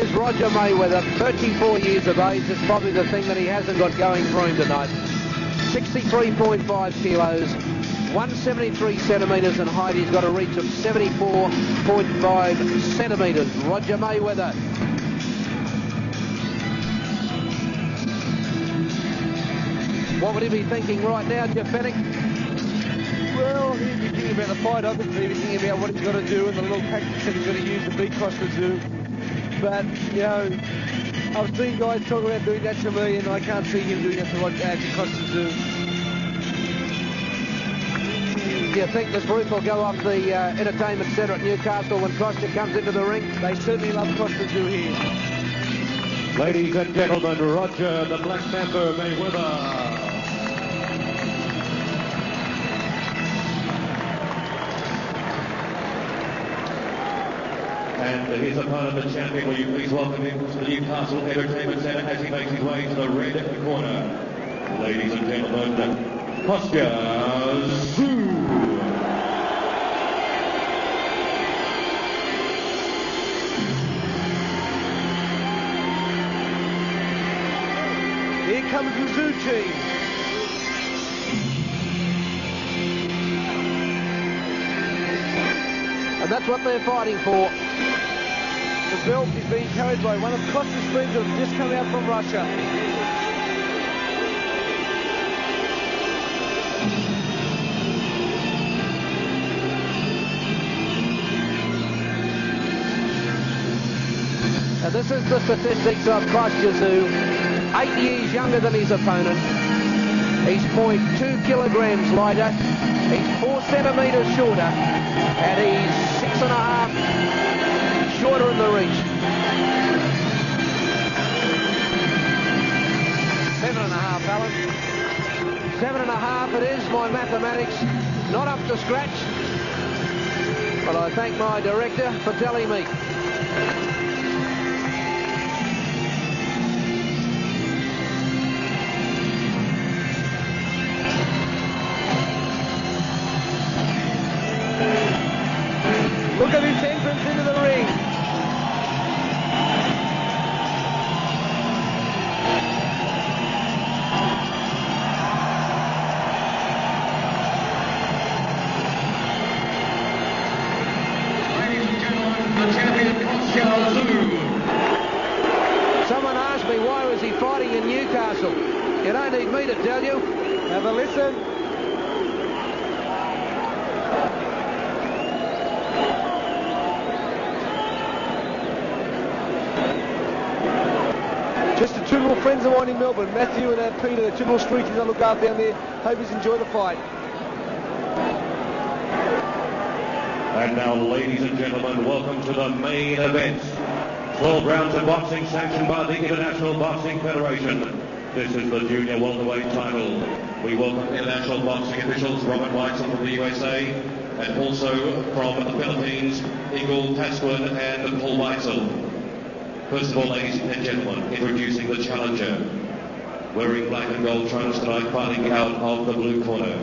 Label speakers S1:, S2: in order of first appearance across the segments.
S1: is Roger Mayweather, 34 years of age. It's probably the thing that he hasn't got going for him tonight. 63.5 kilos, 173 centimetres in height. He's got a reach of 74.5 centimetres. Roger Mayweather. What would he be thinking right now, Jeff Fennick?
S2: Well, he'd be thinking about the fight, obviously. He'd be thinking about what he's got to do and the little tactics that he's going to use to beat Kostya Tszyu. But, you know, I've seen guys talk about doing that to me, and I can't see him doing that to Kostya Tszyu.
S1: Do you think this roof will go off the entertainment centre at Newcastle when Kostya comes into the ring?
S2: They certainly love Kostya Tszyu here.
S3: Ladies and gentlemen, Roger the Black Mamba Mayweather. And his opponent, the champion, will you please welcome him to the Newcastle Entertainment Centre as he makes his way to the red corner. Ladies and gentlemen, Kostya Tszyu.
S2: Here comes the Tszyu team.
S1: And that's what they're fighting for.
S2: The belt is being carried by one of Kostya's friends that have just come out from Russia.
S1: And this is the statistics of Kostya Tszyu. 8 years younger than his opponent. He's 0.2 kilograms lighter. He's 4 centimetres shorter. And he's 6.5 shorter in the reach. 7.5, Alan. 7.5 it is. My mathematics not up to scratch. But I thank my director for telling me.
S2: Look at his entrance into the ring.
S3: Ladies and gentlemen, the champion Kostya Tszyu.
S1: Someone asked me why was he fighting in Newcastle. You don't need me to tell you.
S2: Have a listen. Just the two little friends of mine in Melbourne, Matthew and Peter, the two little streakies I look after down there. Hope you enjoy the fight.
S3: And now, ladies and gentlemen, welcome to the main event. 12 rounds of boxing sanctioned by the International Boxing Federation. This is the junior welterweight title. We welcome international boxing officials Robert Weitzel from the USA and also from the Philippines, Igor Pasquin and Paul Weitzel. First of all, ladies and gentlemen, introducing the challenger. Wearing black and gold trunks tonight, fighting out of the blue corner.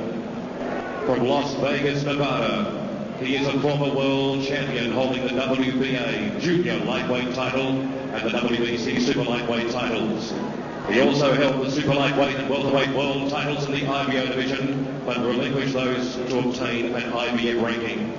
S3: From Las Vegas, Nevada, he is a former world champion holding the WBA junior lightweight title and the WBC super lightweight titles. He also held the super lightweight and welterweight world titles in the IBO division, but relinquished those to obtain an IBF ranking.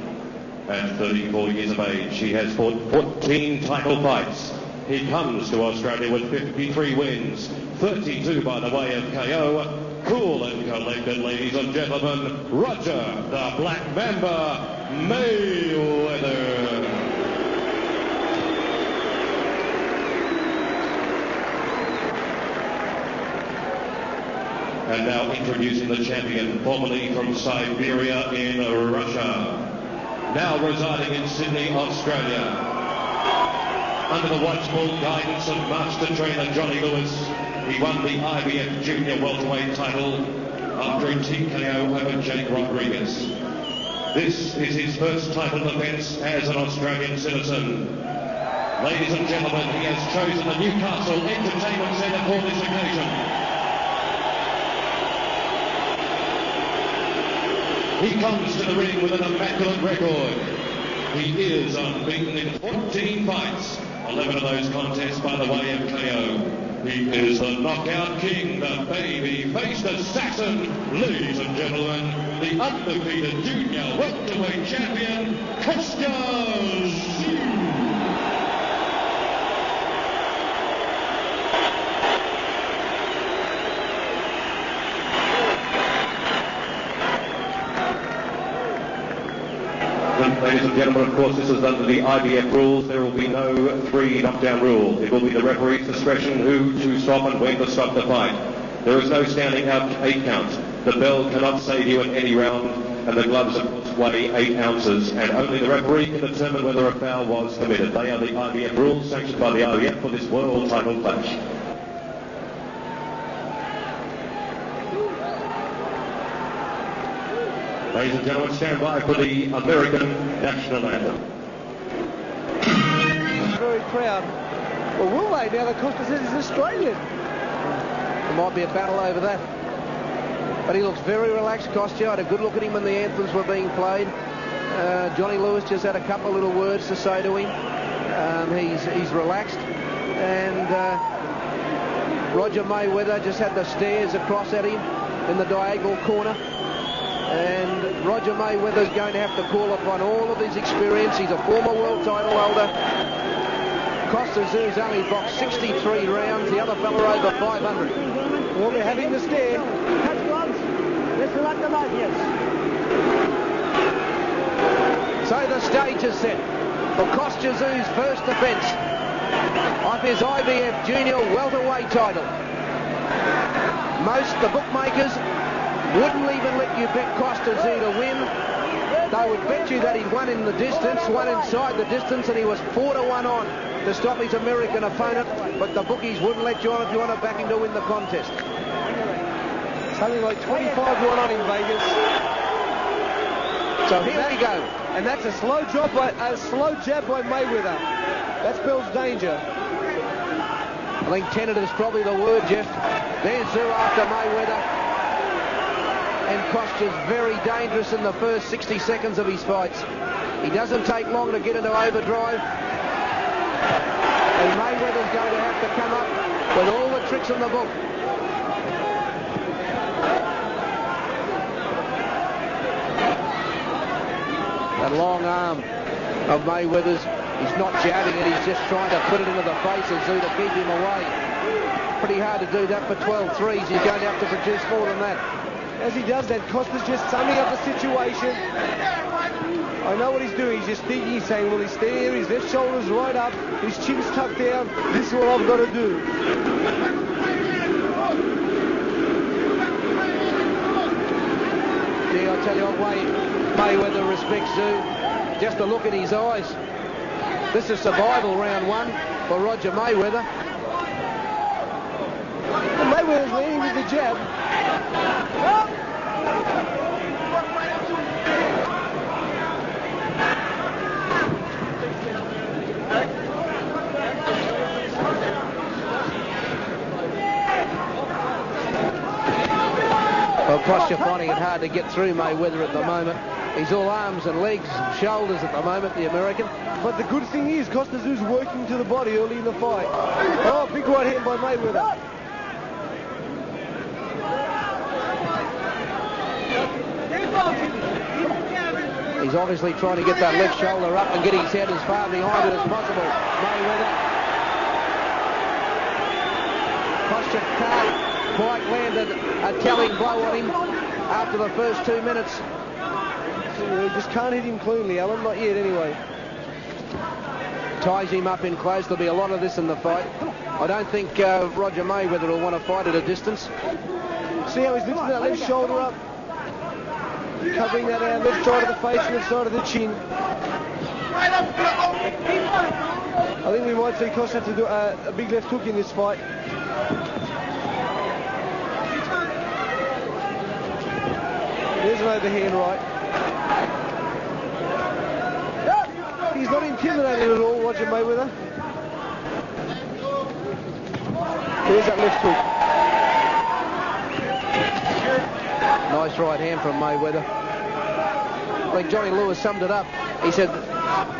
S3: At 34 years of age, he has fought 14 title fights. He comes to Australia with 53 wins, 32 by the way of KO. Cool and collected, ladies and gentlemen, Roger the Black Mamba Mayweather. And now introducing the champion, formerly from Siberia in Russia, now residing in Sydney, Australia. Under the watchful guidance of master trainer Johnny Lewis, he won the IBF Junior Welterweight title after a TKO over Jake Rodriguez. This is his first title defence as an Australian citizen. Ladies and gentlemen, he has chosen the Newcastle Entertainment Centre for this occasion. He comes to the ring with an immaculate record. He is unbeaten in 14 fights. 11 of those contests by the way of KO. He is the knockout king, the baby-faced assassin. Ladies and gentlemen, the undefeated junior welterweight champion, Kostya Tszyu. Ladies and gentlemen, of course, this is under the IBF rules. There will be no 3 knockdown rule. It will be the referee's discretion who to stop and when to stop the fight. There is no standing out 8 counts. The bell cannot save you in any round, and the gloves weigh 8 ounces, and only the referee can determine whether a foul was committed. They are the IBF rules sanctioned by the IBF for this world title clash. Ladies and gentlemen, stand by for the American national anthem.
S2: Very proud. Well, will they now that Kostya says he's Australian?
S1: There might be a battle over that. But he looks very relaxed, Kostya. I had a good look at him when the anthems were being played. Johnny Lewis just had a couple of little words to say to him. He's relaxed. And Roger Mayweather just had the stares across at him in the diagonal corner. And Roger Mayweather's going to have to call upon all of his experience. He's a former world title holder. Kostya Tszyu's only boxed 63 rounds. The other fella over 500.
S2: Well, they're having the stare.
S1: So the stage is set for Kostya Tszyyu's first defence of his IBF junior welterweight title. Most the bookmakers wouldn't even let you bet Kostya Tszyu to win. They would bet you that he'd won in the distance, won inside the distance, and he was 4-1 on to stop his American opponent. But the bookies wouldn't let you on if you want to back him to win the contest.
S2: Something like 25-1 on in Vegas.
S1: So here we go.
S2: And that's a slow jab by Mayweather. That spells danger.
S1: I think tentative is probably the word, Jeff. There's Tszyu after Mayweather. And Kostya's very dangerous in the first 60 seconds of his fights. He doesn't take long to get into overdrive. And Mayweather's going to have to come up with all the tricks in the book. That long arm of Mayweather's, he's not jabbing it, he's just trying to put it into the face of Tszyu to keep him away. Pretty hard to do that for 12 threes. He's going to have to produce more than that.
S2: As he does that, Kostya's just summing up the situation. I know what he's doing. He's just thinking, he's saying, well, he's there, his left shoulder's right up, his chin's tucked down. This is what I've got to do.
S1: Gee, I'll tell you what way Mayweather respects Tszyu. Just to look at his eyes. This is survival round 1 for Roger Mayweather.
S2: And Mayweather's leading with the jab.
S1: Well, Kostya finding it hard to get through Mayweather at the moment. He's all arms and legs and shoulders at the moment, the American.
S2: But the good thing is, Kostya Tszyu's working to the body early in the fight. Oh, big right hand by Mayweather.
S1: He's obviously trying to get that left shoulder up and get his head as far behind it as possible. Mayweather. Kostya can't quite land a telling blow on him after the first 2 minutes.
S2: You just can't hit him cleanly, Alan. Not yet, anyway.
S1: Ties him up in close. There'll be a lot of this in the fight. I don't think Roger Mayweather will want to fight at a distance.
S2: See how he's lifting that left shoulder up? Covering that left side of the face, left side of the chin. I think we might see Kostya to do a big left hook in this fight. There's an overhand right. He's not intimidated at all, Roger Mayweather. There's that left hook.
S1: Nice right hand from Mayweather. I think Johnny Lewis summed it up. He said,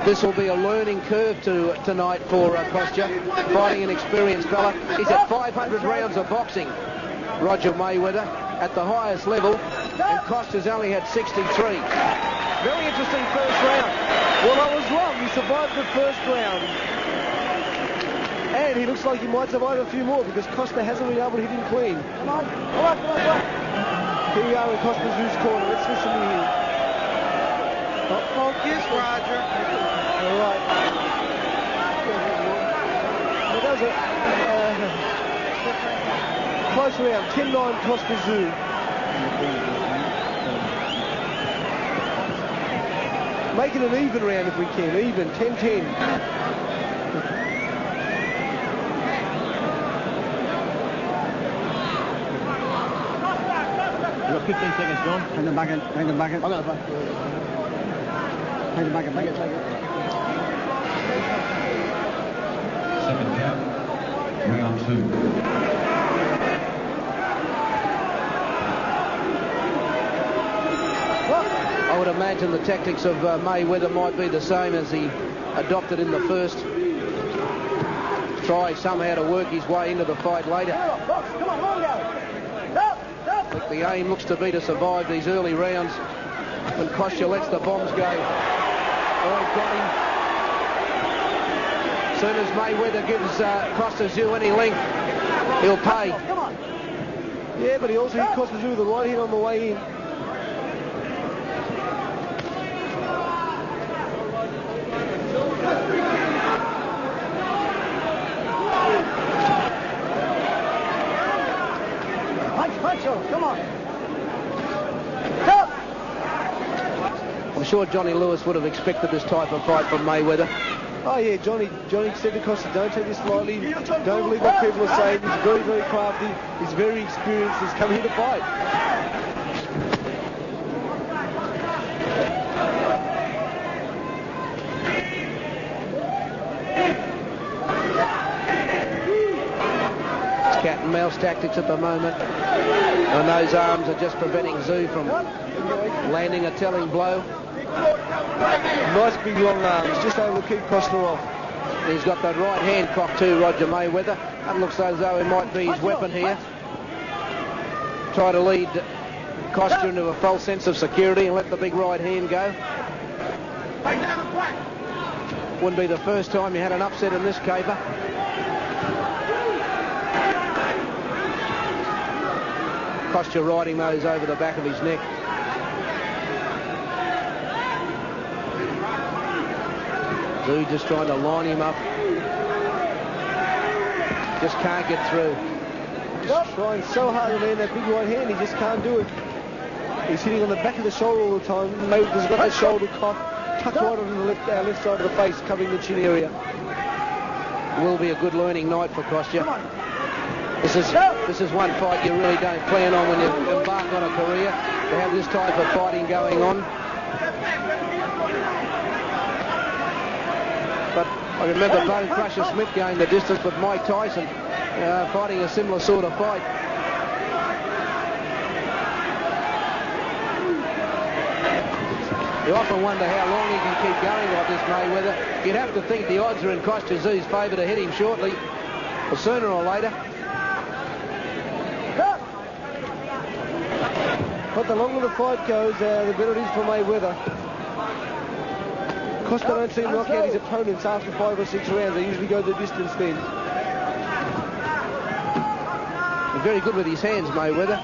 S1: This will be a learning curve tonight for Kostya, fighting an experienced fella. He's at 500 rounds of boxing, Roger Mayweather, at the highest level, and Kostya's only had 63. Very interesting first round.
S2: Well, I was wrong. He survived the first round. And he looks like he might survive a few more because Kostya hasn't been able to hit him clean. Come on. Here we are in Kostya Tszyu's corner. Let's listen to him.
S4: Focus, Roger.
S2: All right. Well, that was a close round. 10-9 Kostya Tszyu. Make it an even round if we can. Even. 10-10.
S4: You've got 15 seconds, John. Hang them back in. Hang them back in. Hang them back in. Take it.
S3: Second count, round 2.
S1: I would imagine the tactics of Mayweather might be the same as he adopted in the first. Try somehow to work his way into the fight later. I think the aim looks to be to survive these early rounds when Kostya lets the bombs go. Oh, he's got him. As soon as Mayweather gives Kostya Tszyu any length, he'll pay.
S2: Yeah, but he also hit Kostya Tszyu with the right hand on the way in.
S4: Come on.
S1: I'm sure Johnny Lewis would have expected this type of fight from Mayweather.
S2: Oh yeah, Johnny said to Kostya, don't take this lightly, don't believe what people are saying. He's very, very crafty, he's very experienced, he's come here to fight.
S1: It's cat and mouse tactics at the moment. And those arms are just preventing Tszyu from landing a telling blow.
S2: Nice big long arms, just able to keep Kostya off.
S1: He's got that right hand cocked too, Roger Mayweather. That looks as though it might be his weapon here. Try to lead Kostya into a false sense of security and let the big right hand go. Wouldn't be the first time you had an upset in this caper. Kostya riding those over the back of his neck. Tszyu just trying to line him up. Just can't get through.
S2: Just trying so hard to land that big right hand, he just can't do it. He's hitting on the back of the shoulder all the time. Mayweather's got that shoulder tucked right on the left side of the face, covering the chin area.
S1: Will be a good learning night for Kostya. This is one fight you really don't plan on when you embark on a career, to have this type of fighting going on. But I remember Bone Crusher Smith going the distance with Mike Tyson, fighting a similar sort of fight. You often wonder how long he can keep going like this, Mayweather. You'd have to think the odds are in Kostya Tszyu's favour to hit him shortly, or sooner or later.
S2: But the longer the fight goes, the better it is for Mayweather. Kostya don't seem to knock out his opponents after 5 or 6 rounds. They usually go the distance then.
S1: Very good with his hands, Mayweather.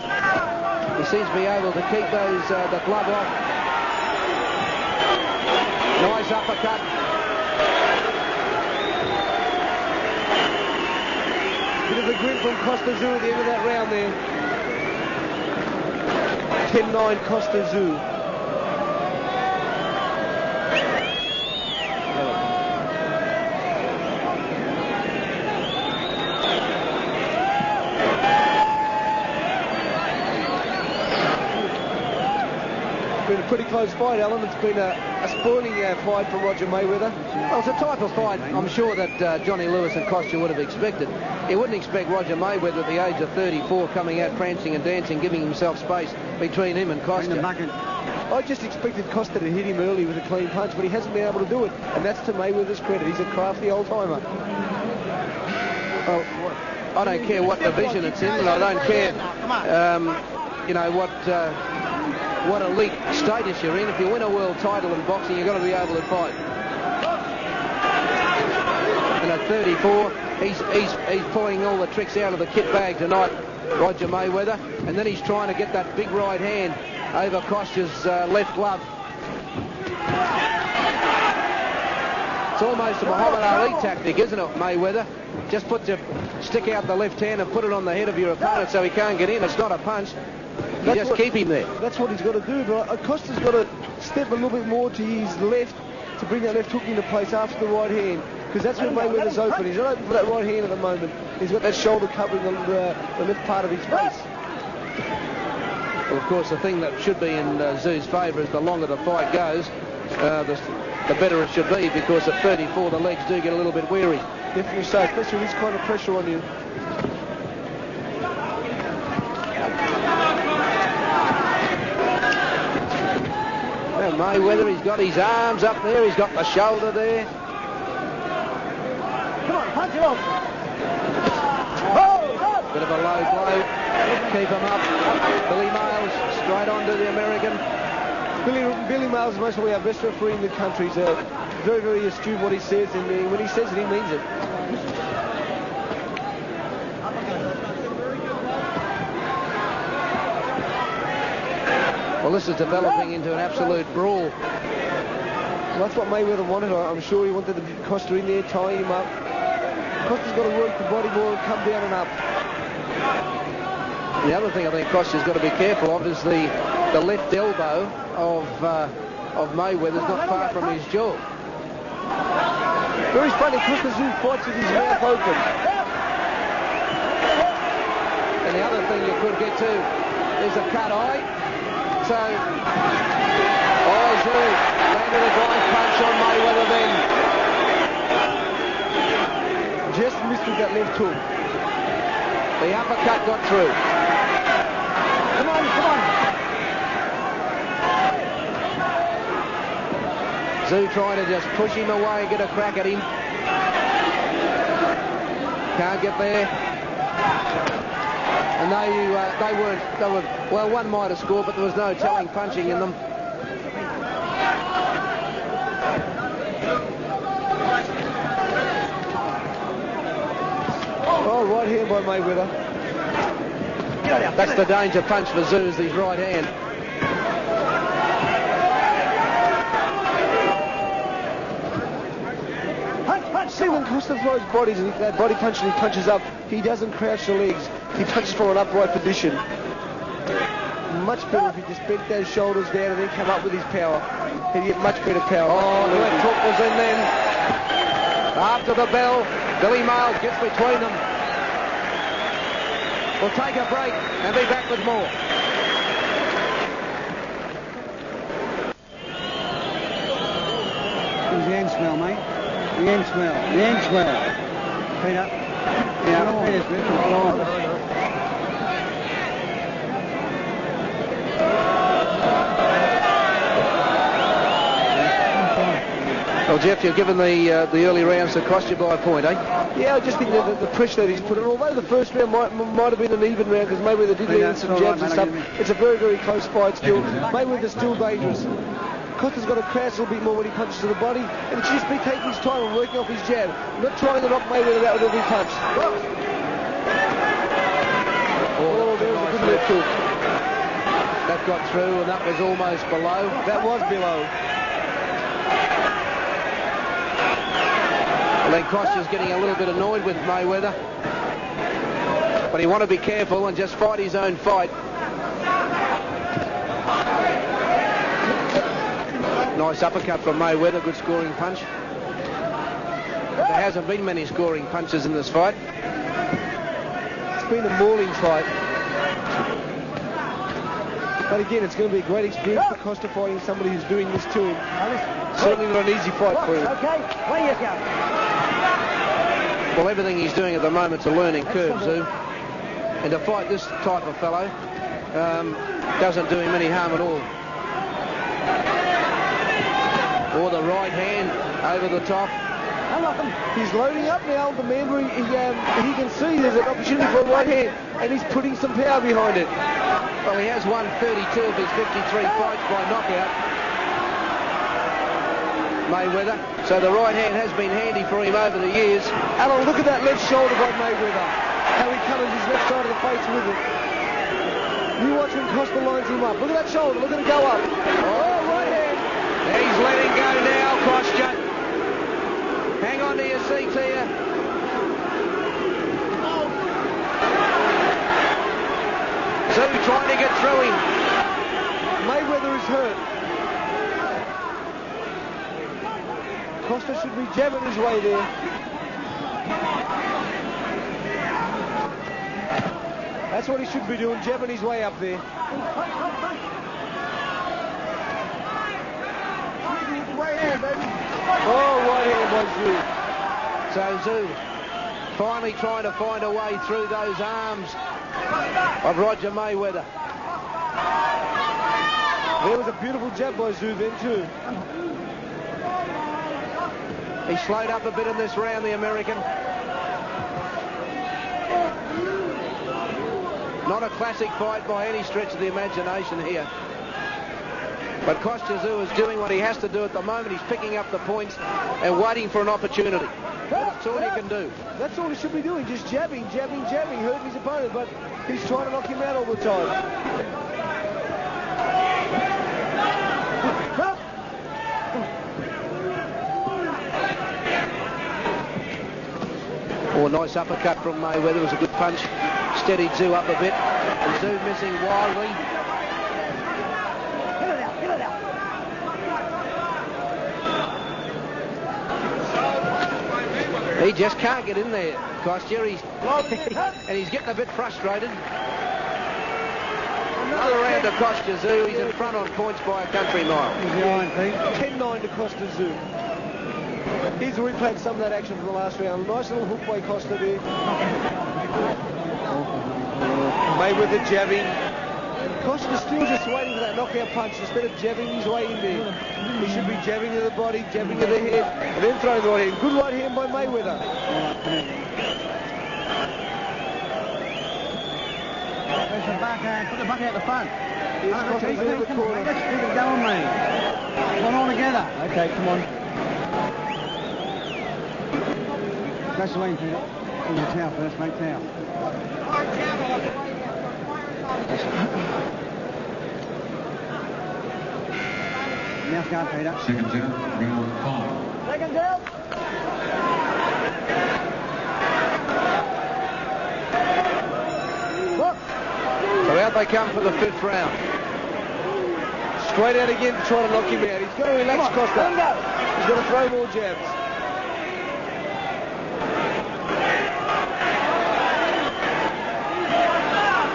S1: He seems to be able to keep those the glove off. Nice uppercut.
S2: Bit of a grin from Kostya Tszyu at the end of that round there. 10-9 Kostya Tszyu. Been a pretty close fight, Alan. It's been a spoiling fight for Roger Mayweather.
S1: Well, it's a type of fight I'm sure that Johnny Lewis and Kostya would have expected. He wouldn't expect Roger Mayweather at the age of 34 coming out prancing and dancing, giving himself space between him and Kostya.
S2: I just expected Kostya to hit him early with a clean punch, but he hasn't been able to do it, and that's to Mayweather's credit. He's a crafty old-timer.
S1: Well, I don't care what division it's in, and I don't care, you know, what elite status you're in. If you win a world title in boxing, you've got to be able to fight. And at 34, he's pulling all the tricks out of the kit bag tonight, Roger Mayweather, and then he's trying to get that big right hand over Kostya's left glove. It's almost a Muhammad Ali tactic, isn't it, Mayweather? Just stick out the left hand and put it on the head of your opponent so he can't get in. It's not a punch. You just keep him there.
S2: That's what he's got to do, but Kostya's got to step a little bit more to his left to bring that left hook into place after the right hand, because that's when Mayweather's open. He's not open for that right hand at the moment. He's got that shoulder covering the left part of his face.
S1: Well, of course, the thing that should be in Tszyu's favour is the longer the fight goes, the better it should be, because at 34 the legs do get a little bit weary.
S2: Definitely so, especially with this kind of pressure on you.
S1: Well, Mayweather, he's got his arms up there, he's got the shoulder there.
S4: Come on, punch it off.
S1: Bit of a low blow. Keep him up. Billy Miles straight on to the American.
S2: Billy Miles is most probably our best referee in the country. He's very, very astute what he says, and when he says it, he means it.
S1: Well, this is developing into an absolute brawl.
S2: Well, that's what Mayweather wanted. I'm sure he wanted to get Kostya in there, tying him up. Kostya's got to work the body more and come down and up.
S1: The other thing I think Kostya's got to be careful of is the left elbow of Mayweather's not far from his jaw.
S2: Very funny, Kostya Tszyu fights with his mouth open.
S1: And the other thing you could get to is a cut eye. So, Tszyu landed a drive punch on Mayweather then.
S2: Just missed with that left hook.
S1: The uppercut got through.
S4: Come on, come on.
S1: Tszyu trying to just push him away and get a crack at him. Can't get there. And they were, well, one might have scored, but there was no telling punching in them.
S2: Oh, right hand by Mayweather.
S1: That's the danger punch for Tszyu, is his right hand.
S2: See, when Kostya throws bodies and that body punch and he punches up, he doesn't crouch the legs. He punches from an upright position. Much better if he just bent those shoulders down and then come up with his power. He'd get much better power.
S1: Oh, the left hook was in then. After the bell, Billy Miles gets between them. We'll take a break and be back with more.
S4: Who's the end smell, mate? The end smell. The end smell. Peter. Yeah, Peter's good.
S1: Well, Jeff, you've given the early rounds to Kostya by a point, eh?
S2: Yeah, I just think that the pressure that he's put on, although the first round might have been an even round because Mayweather did lead in some jabs and stuff, it's a very, very close fight still. Mayweather's still dangerous. Kostya's got to crouch a little bit more when he punches to the body, and it should just be taking his time and working off his jab, not trying to knock Mayweather out with every punch. Oh, there was a good left hook.
S1: That got through, and that was almost below.
S2: That was below.
S1: Well, then Kostya's getting a little bit annoyed with Mayweather. But he want to be careful and just fight his own fight. Nice uppercut from Mayweather, good scoring punch. There hasn't been many scoring punches in this fight.
S2: It's been a mauling fight. But again, it's going to be a great experience for Kostya fighting somebody who's doing this to him. Certainly not an easy fight for him.
S4: Okay, where you go?
S1: Well, everything he's doing at the moment's a learning curve, Tszyu. And to fight this type of fellow doesn't do him any harm at all. Or the right hand over the top.
S2: He's loading up now. The man, he can see there's an opportunity for a right hand, and he's putting some power behind it.
S1: Well, he has won 32 of his 53 fights by knockout, Mayweather. So the right hand has been handy for him over the years.
S2: Alan, look at that left shoulder by Mayweather. How he covers his left side of the face with it. You watch when Kostya lines him up. Look at that shoulder. Look at it go up. Oh, right hand.
S1: He's letting go now, Kostya. Hang on to your seats here. Tszyu trying to get through him.
S2: Mayweather is hurt. Kostya should be jabbing his way there. That's what he should be doing, jabbing his way up there. Oh, right hand by Tszyu.
S1: So Tszyu finally trying to find a way through those arms of Roger Mayweather.
S2: There was a beautiful jab by Tszyu then too.
S1: He slowed up a bit in this round, the American. Not a classic fight by any stretch of the imagination here. But Kostya Tszyu is doing what he has to do at the moment. He's picking up the points and waiting for an opportunity. That's all he can do.
S2: That's all he should be doing, just jabbing, jabbing, jabbing, hurting his opponent, but he's trying to knock him out all the time.
S1: Oh, nice uppercut from Mayweather. It was a good punch. Steadied Tszyu up a bit. And Tszyu missing wildly. He just can't get in there, Kostya. And he's getting a bit frustrated. Another round to Kostya Tszyu. He's in front on points by a country mile.
S2: 10-9 to Kostya Tszyu. Here's a replay of some of that action from the last round. Nice little hook by Kostya there. Mayweather jabbing. Kostya's still just waiting for that knockout punch instead of jabbing his way in there. He should be jabbing to the body, jabbing to the head, and then throwing the right hand. Good right hand by Mayweather.
S4: There's the backhand. Put the backhand at the front.
S2: Here's Kostya Tszyu in the corner.
S4: Let's keep it going, mate. One all together. Okay, come on. Gasoline, Peter. In the towel first, mate, towel. Mouth guard, Peter.
S5: Second down, round 5.
S2: Second down.
S1: So out they come for the 5th round.
S2: Straight out again to try to knock him out. He's got to relax Kostya. He's got to throw more jabs.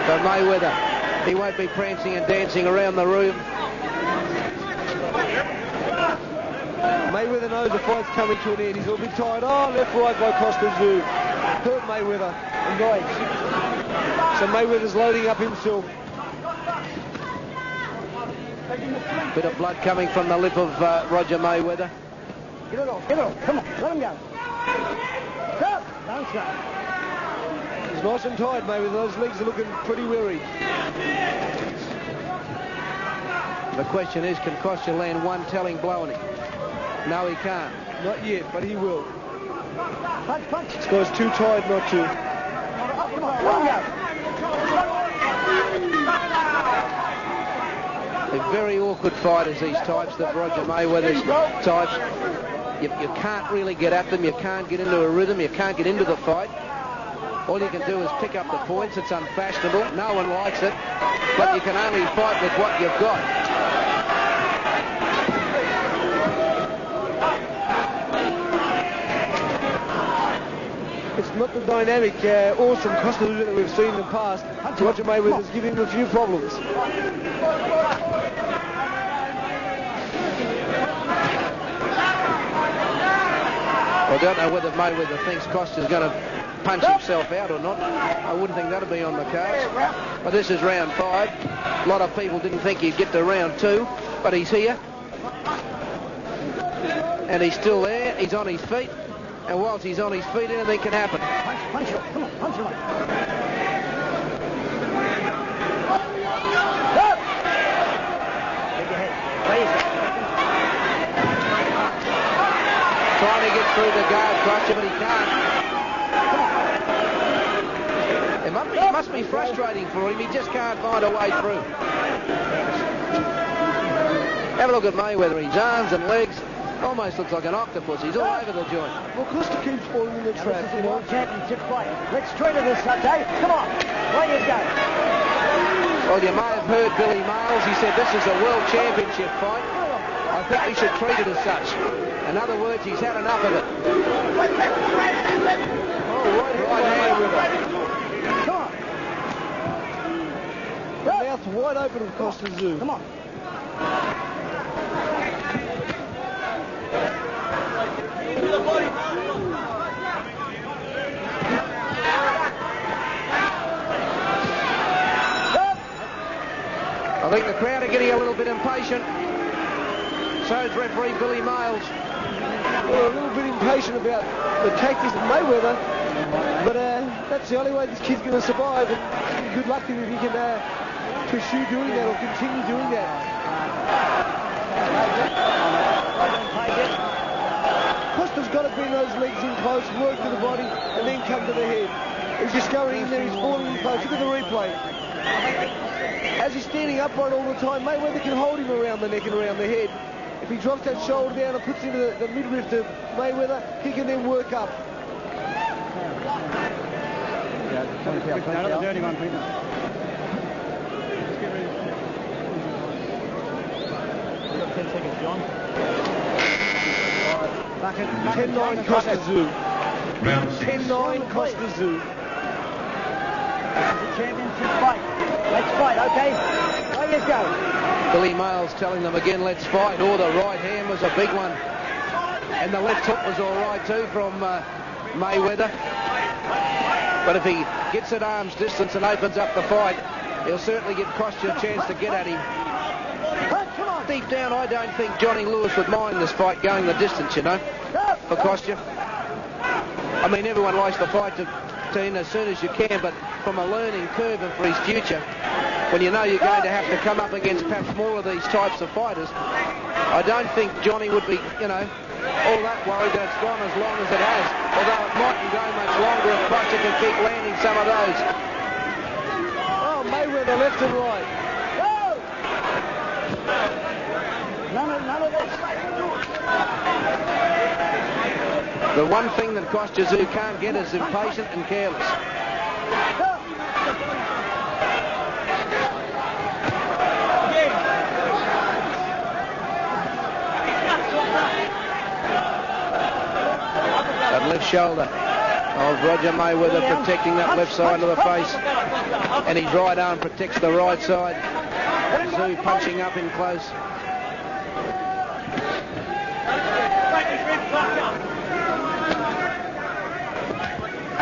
S1: But Mayweather, he won't be prancing and dancing around the room.
S2: Mayweather knows the fight's coming to an end. He's a little bit tired. Oh, left right by Kostya Tszyu. Hurt Mayweather. Engaged. So Mayweather's loading up himself.
S1: Bit of blood coming from the lip of Roger Mayweather.
S4: Get it off. Get it off. Come on. Let him go. Stop. Don't stop.
S2: He's nice and tired, Mayweather. Those legs are looking pretty weary.
S1: The question is, can Kostya land one telling blow on him? No, he can't.
S2: Not yet, but he will.
S4: Punch, punch.
S2: This guy's too tired not to.
S1: They're very awkward fighters, these types, that Roger Mayweather's types. You can't really get at them. You can't get into a rhythm. You can't get into the fight. All you can do is pick up the points. It's unfashionable. No one likes it. But you can only fight with what you've got.
S2: It's not the dynamic, awesome Kostya Tszyu that we've seen in the past. Roger Mayweather's giving him a few problems.
S1: I don't know whether Mayweather thinks Kostya's going to punch himself out or not. I wouldn't think that'd be on the cards. But this is round 5. A lot of people didn't think he'd get to round 2, but he's here. And he's still there. He's on his feet. And whilst he's on his feet, anything can happen.
S4: Punch him. Come on, punch him. Take your head. Raise it.
S1: Trying to get through the guard crusher, but he can't. It must be frustrating for him. He just can't find a way through. Have a look at Mayweather. His arms and legs almost looks like an octopus. He's all over the joint.
S2: Well, Kostya keeps falling in the trap.
S4: This is a world championship fight. Let's straight to this, okay? Come on. Where you go?
S1: Well, you may have heard Billy Miles. He said this is a world championship fight. I think we should treat it as such. In other words, he's had enough of it.
S2: Oh, right hand with it.
S4: Come on.
S2: The mouth's wide open of Kostya Tszyu.
S4: Come on.
S1: I think the crowd are getting a little bit impatient. So's referee Billy Miles.
S2: Well, a little bit impatient about the tactics of Mayweather, but that's the only way this kid's going to survive. And good luck to him if he can pursue doing that or continue doing that. Kostya's got to bring those legs in close, work to the body, and then come to the head. He's just going in there, he's falling in close. Look at the replay. As he's standing upright all the time, Mayweather can hold him around the neck and around the head. If he drops that shoulder down and puts into the midriff to Mayweather, he can then work up.
S4: Another dirty one, Peter. We've got 10 seconds, John.
S2: 10-9 Kostya Tszyu.
S3: Round 6.
S2: 10-9 Kostya Tszyu.
S4: This is a championship fight. Let's fight, okay? Where you go?
S1: Billy Miles telling them again, let's fight. Oh, the right hand was a big one. And the left hook was all right too from Mayweather. But if he gets at arm's distance and opens up the fight, he'll certainly give Kostya a chance to get at him. Deep down, I don't think Johnny Lewis would mind this fight going the distance, you know, for Kostya. I mean, everyone likes the fight to end as soon as you can, but from a learning curve and for his future, when you know you're going to have to come up against perhaps more of these types of fighters, I don't think Johnny would be, you know, all that worried that it's gone as long as it has, although it mightn't go much longer if Kostya can keep landing some of those.
S2: Oh, Mayweather left and right.
S4: None of this.
S1: The one thing that Kostya Tszyu can't get is impatient and careless. That left shoulder of Roger Mayweather protecting that left side of the face, and his right arm protects the right side. Tszyu punching up in close.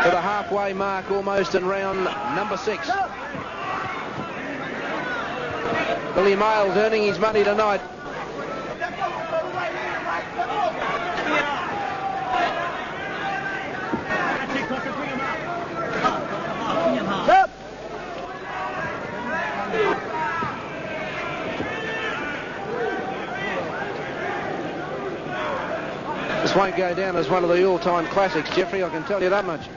S1: To the halfway mark almost in round number 6. Billy Miles earning his money tonight. This won't go down as one of the all-time classics, Jeffrey, I can tell you that much.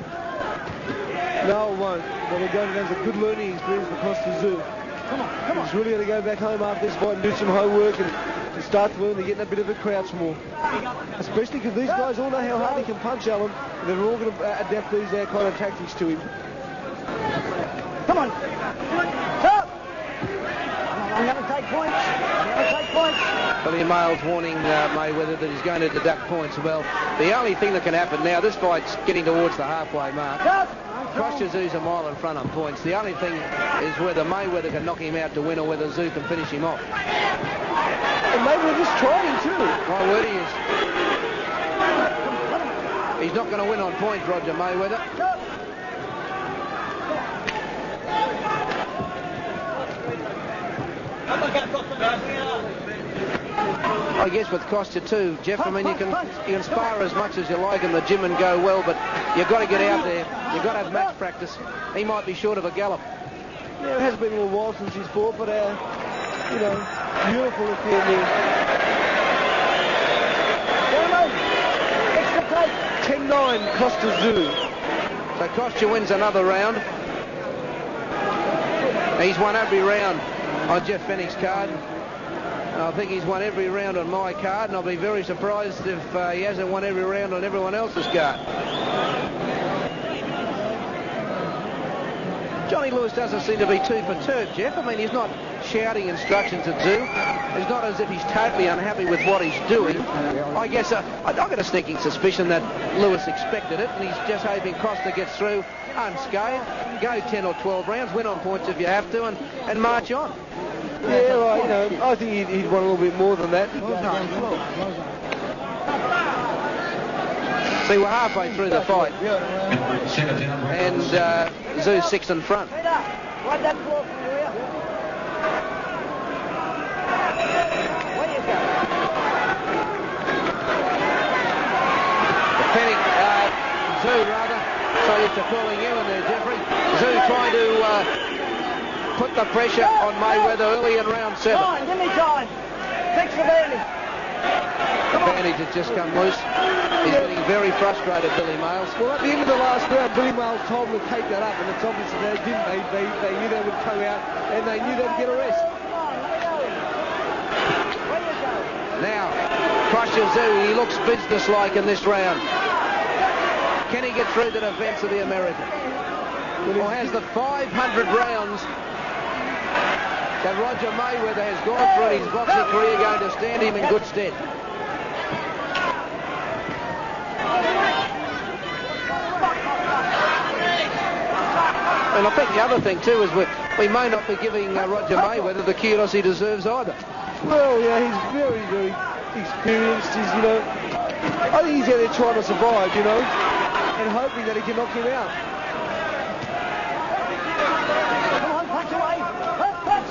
S2: No, it won't. But we're going down as a good learning experience for Kostya Tszyu.
S4: Come on.
S2: He's really going to go back home after this fight and do some homework and start to learn to get in a bit of a crouch more. Especially because these guys all know how hard he can punch Alan, and they're all going to adapt these kind of tactics to him.
S4: Come on. Stop. I'm going to take points.
S1: Billy Miles warning Mayweather that he's going to deduct points. Well, the only thing that can happen now, this fight's getting towards the halfway mark. Kostya Tszyu's a mile in front on points. The only thing is whether Mayweather can knock him out to win or whether Tszyu can finish him off.
S2: And Mayweather's trying too.
S1: My word, he is. He's not going to win on points, Roger Mayweather. I guess with Kostya too, Jeff, I mean, you can spar as much as you like in the gym and go well, but you've got to get out there. You've got to have match practice. He might be short of a gallop.
S2: Yeah, it has been a little while since he's fought, but, you know, beautiful at the end there. 10-9, Kostya Tszyu.
S1: So Kostya wins another round. He's won every round on Jeff Fennick's card. I think he's won every round on my card, and I'll be very surprised if he hasn't won every round on everyone else's card. Johnny Lewis doesn't seem to be too perturbed, Jeff. I mean, he's not shouting instructions at Tszyu. It's not as if he's totally unhappy with what he's doing. I guess I've got a sneaking suspicion that Lewis expected it, and he's just hoping Kostya gets through unscathed, go 10 or 12 rounds, win on points if you have to, and march on.
S2: Yeah, right, you know, I think he'd want a little bit more than that.
S1: See, we're halfway through the fight, and Tszyu 6 in front. Fennick, Tszyu rather, sorry for calling you in there, Jeffrey. Tszyu trying to put the pressure on Mayweather early in round 7.
S4: Give me time. Fix the bandage.
S1: The bandage had just come loose. He's getting very frustrated, Billy Miles.
S2: Well, at the end of the last round, Billy Miles told him to take that up, and it's obvious that they didn't. They knew they would come out, and they knew they'd get a rest.
S1: Now, Kostya Tszyu, he looks businesslike in this round. Can he get through the defense of the American? Or has the 500 rounds that Roger Mayweather has gone through in his boxing career going to stand him in good stead? And I think the other thing too is we may not be giving Roger Mayweather the kudos he deserves either.
S2: Well, yeah, he's very, very experienced. He's, you know, I think he's out there trying to survive, you know, and hoping that he can knock him out.
S4: Come on, punch away. Punch.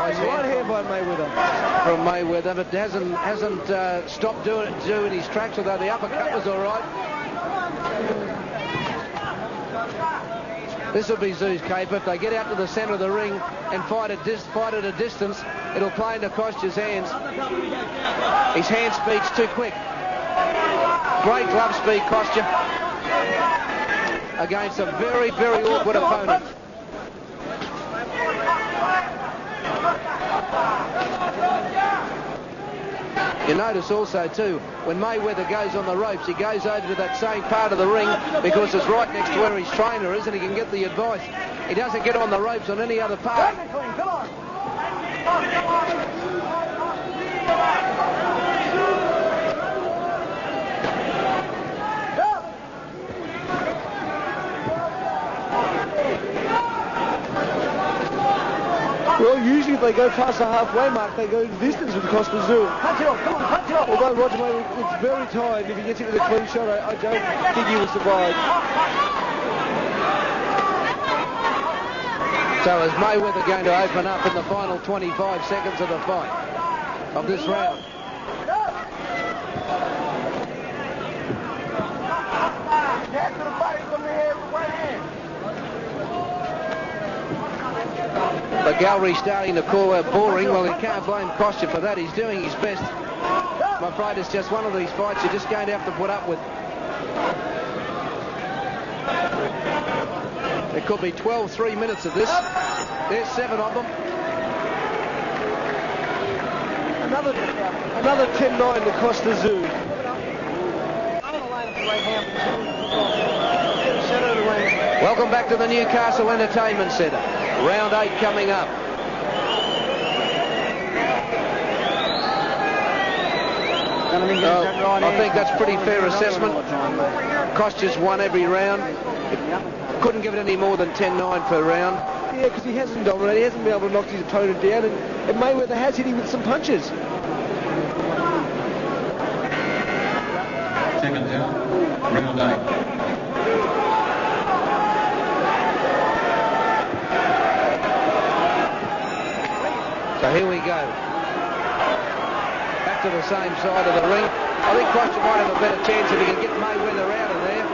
S2: Right hand by Mayweather.
S1: From Mayweather, but hasn't stopped doing his tracks, although the uppercut was all right. This will be Tszyu's caper. If they get out to the centre of the ring and fight at a distance, it'll play into Kostya's hands. His hand speed's too quick. Great glove speed, Kostya, against a very, very awkward opponent. You notice also too, when Mayweather goes on the ropes, he goes over to that same part of the ring because it's right next to where his trainer is and he can get the advice. He doesn't get on the ropes on any other part.
S4: Come on.
S2: Well, usually if they go past the halfway mark, they go the distance with Kostya Tszyu.
S4: Punch it off. Come on, punch it off.
S2: Although Roger Mayweather is very tired, if he gets into the clean shot, I don't think he will survive.
S1: So is Mayweather going to open up in the final 25 seconds of the fight, of this round? The gallery starting to call out boring. Well, he can't blame Kostya for that. He's doing his best. I'm afraid it's just one of these fights you're just going to have to put up with. It could be 12 3 minutes of this. There's 7 of them.
S2: Another 10-9 to Kostya Tszyu.
S1: Welcome back to the Newcastle Entertainment Centre. Round 8 coming up.
S4: I
S1: think that's pretty fair assessment. Kostya's won every round. couldn't give it any more than 10-9 per round.
S2: Yeah, because he hasn't dominated. He hasn't been able to knock his opponent down, and Mayweather has hit him with some punches.
S5: Second down, round 8.
S1: So here we go. Back to the same side of the ring. I think Kostya might have a better chance if he can get Mayweather out of there.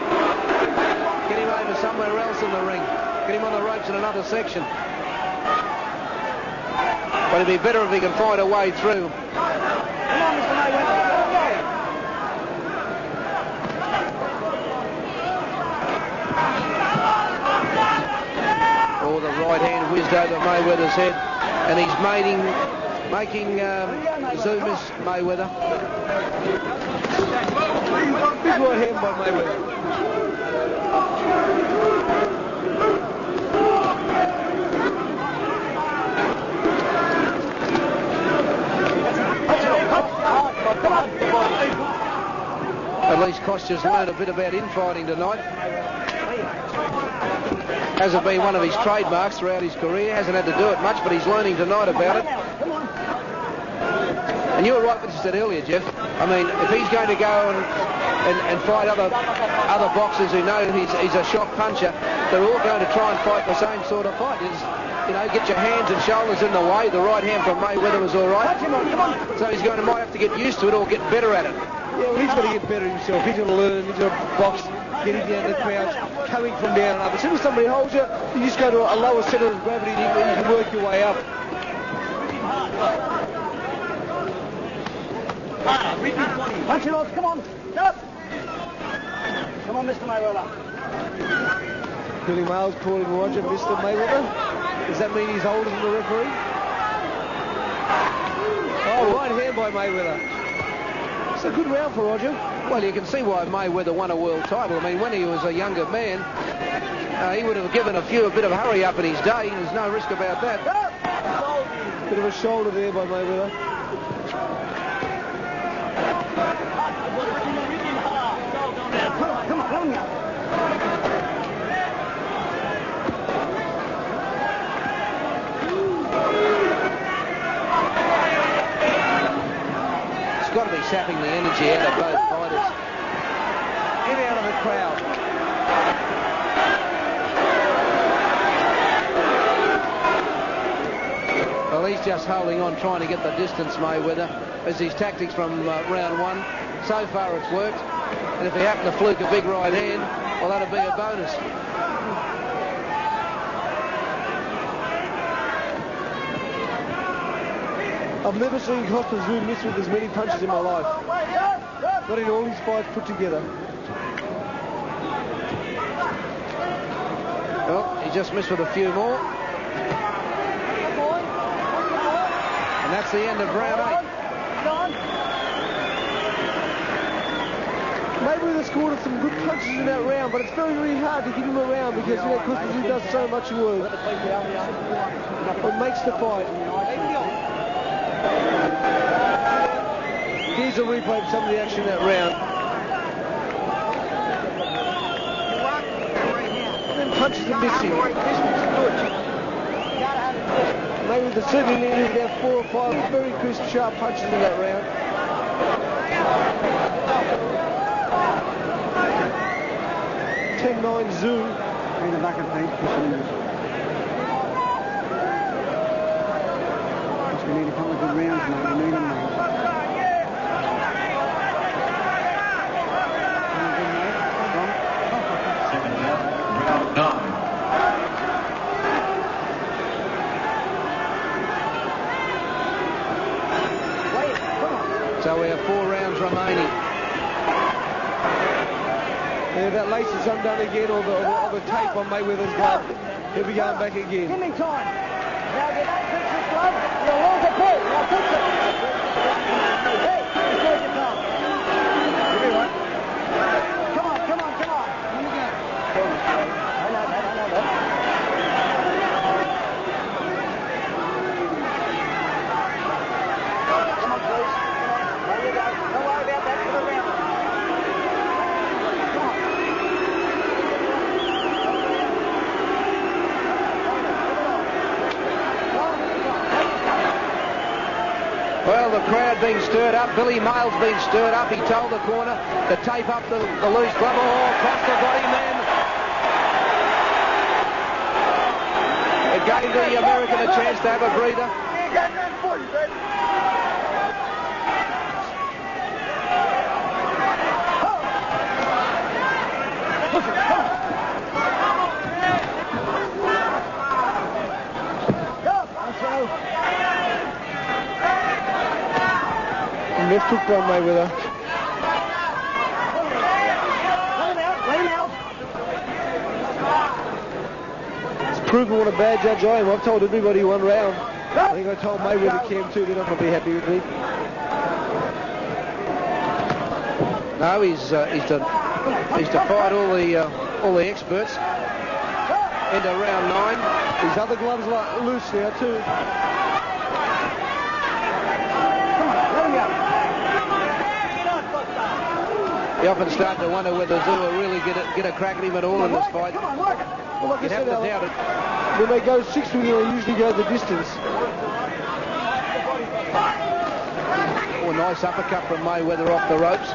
S1: Get him over somewhere else in the ring. Get him on the ropes in another section. But it'd be better if he can find a way through.
S4: Come on, Mr. Mayweather.
S1: Oh, the right hand whizzed over Mayweather's head. And he's making Tszyu miss Mayweather.
S2: Big right hand by Mayweather.
S1: At least Kostya's learned a bit about infighting tonight. Hasn't been one of his trademarks throughout his career. Hasn't had to do it much, but he's learning tonight about it. And you were right what you said earlier, Jeff. I mean, if he's going to go and fight other boxers who know he's a shot puncher, they're all going to try and fight the same sort of fight. You know, get your hands and shoulders in the way. The right hand from Mayweather was all right. So he's might have to get used to it or get better at it.
S2: Yeah, well, he's got to get better himself. He's got to learn. He's got to box, getting down the crouch, coming from down and up. As soon as somebody holds you, you just go to a lower center of gravity and you can work your way up.
S4: Punch it off, come on. Up. Come on, Mr. Mayweather.
S2: Billy Miles calling Roger Mr. Mayweather. Does that mean he's older than the referee? Oh, right hand by Mayweather. It's a good round for Roger.
S1: Well, you can see why Mayweather won a world title. I mean, when he was a younger man, he would have given a bit of hurry up in his day. There's no risk about that.
S2: Bit of a shoulder there by Mayweather.
S4: Come on.
S1: It's got to be sapping the energy out of both fighters.
S2: Get out of the crowd.
S1: Well, he's just holding on, trying to get the distance, Mayweather, as his tactics from round one. So far it's worked. And if he happened to fluke a big right hand, well, that'd be a bonus.
S2: I've never seen Kostya Tszyu miss with as many punches in my life. Not in all his fights put together.
S1: Well, he just missed with a few more. And that's the end of round 8.
S2: Mayweather scored some good punches in that round, but it's very, very hard to give him a round because Kostya Tszyu does so much work. It makes the fight. Here's a replay of some of the action in that round. And then punches are missing. Mayweather certainly needed about 4 or 5 very crisp, sharp punches in that round. (10-9) Tszyu.
S4: In the back of the we need a couple of good rounds, mate. We need them, mate.
S5: Second down, round 9.
S1: So we have 4 rounds remaining.
S2: Yeah, that lace is undone again, or the tape on Mayweather's glove. He'll be going back again.
S4: Give me time. Now get that picture club. You'll hold the pull. Now fix it. Hey, just take your time. Give me one. Come on. Here we go. I know that. Come on, please. There you go. Don't worry about that. Give it around. Come on.
S1: Well, the crowd being stirred up. Billy Mail's been stirred up. He told the corner to tape up the loose glove. Oh, Costa got him then. It gave the American a chance to have a breather.
S2: Left hook by Mayweather. It's proven what a bad judge I am. I've told everybody one round. I think I told Mayweather Cam too. They're not going to be happy with me.
S1: No, he's defied all the experts. Into round 9.
S2: His other gloves are loose now too.
S1: You often start to wonder whether Tszyu will really get a crack at him at all in this fight.
S2: Well, like I
S1: You'd have
S2: said,
S1: to doubt it.
S2: when they go 6 with you, they usually go the distance.
S1: Oh, nice uppercut from Mayweather off the ropes.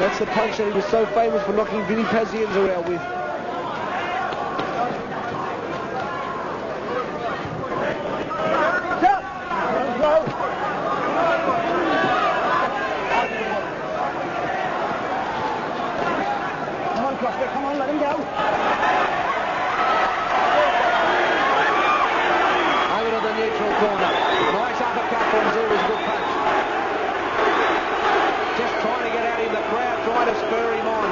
S2: That's the punch that he was so famous for knocking Vinny Pazienza around with.
S4: Come on, let him go.
S1: Over to the neutral corner. Nice uppercut from Tszyu, is a good punch. Just trying to get out in the crowd, trying to spur him on.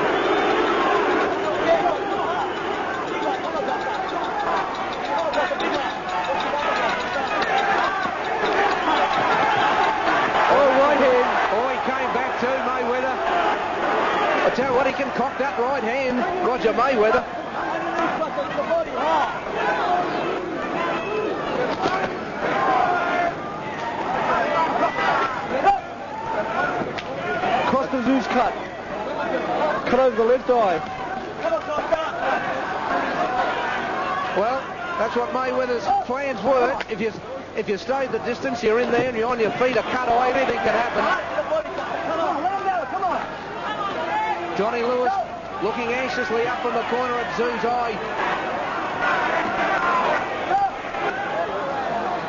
S2: Oh, right hand.
S1: Oh, he came back too, Mayweather. I tell you what, he can cock that right hand, Roger Mayweather.
S2: Kostya Tszyu cut. Cut over the left eye.
S1: Well, that's what Mayweather's plans were. If you stayed the distance, you're in there and you're on your feet, a cut eye, anything can happen. Johnny Lewis looking anxiously up from the corner at Tszyu's eye.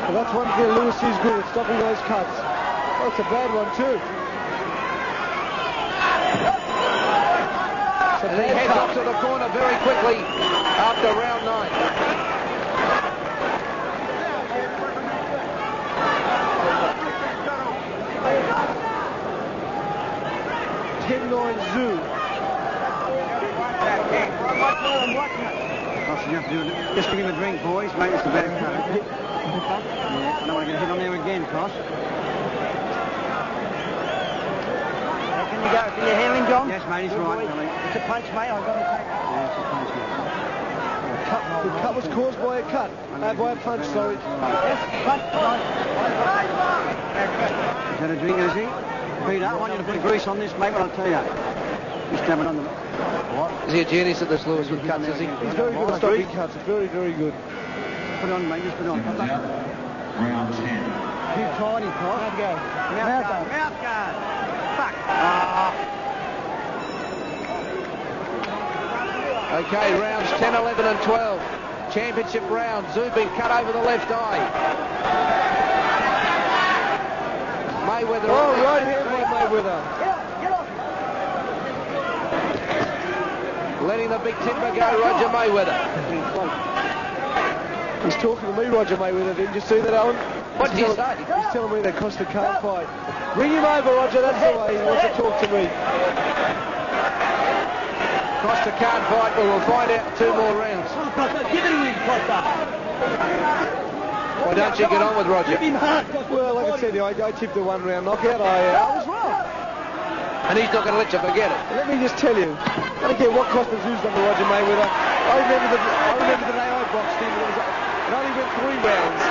S2: Well, that's one thing Lewis is good at, stopping those cuts. Oh, it's a bad one too.
S1: And he heads off to the corner very quickly after round 9.
S2: 10-9 Tszyu.
S6: Just give him a drink, boys. Mate, it's a better cut. Yeah, I don't want to get hit on there again, Cross.
S4: Can you go? Can you hear him, John?
S6: Yes, mate, he's right.
S4: It's a punch, mate. I've got to take it.
S6: Yeah, it's a punch, mate.
S2: The cut was caused by a cut. By a punch, sorry.
S4: Yes, punch.
S6: Is that a drink, is he? Peter, I want you to put grease on this, mate, but I'll tell you. Just dab it on the... What?
S1: Is he a genius at this, Lewis, with cuts, is he?
S2: He's very good at stopping cuts. Very, very good.
S6: Put it on, mate, just put it on.
S5: Round 10.
S6: Too tiny, Cross.
S4: Mouth guard.
S6: Mouth guard. Fuck.
S1: Okay, rounds 10, 11 and 12. Championship round. Tszyu being cut over the left eye. Mayweather.
S2: Oh, right hand by Mayweather.
S1: Letting the big timber go, Roger Mayweather.
S2: He's talking to me, Roger Mayweather. Didn't you see that, Alan?
S1: What did he say?
S2: He's telling me that Costa can't fight. Bring him over, Roger. That's the way he wants to talk to me.
S1: Costa can't fight, but we'll find out 2 more rounds.
S4: Give it to him, Costa.
S1: Why don't you get on with Roger?
S4: Give him hard, Costa.
S2: Well, like I said, I tipped a 1-round knockout. I was wrong.
S1: And he's not going to let you forget it.
S2: Let me just tell you, I don't care what Kostya Tszyu's done to Roger Mayweather. I remember the day I boxed him. It only went 3 rounds.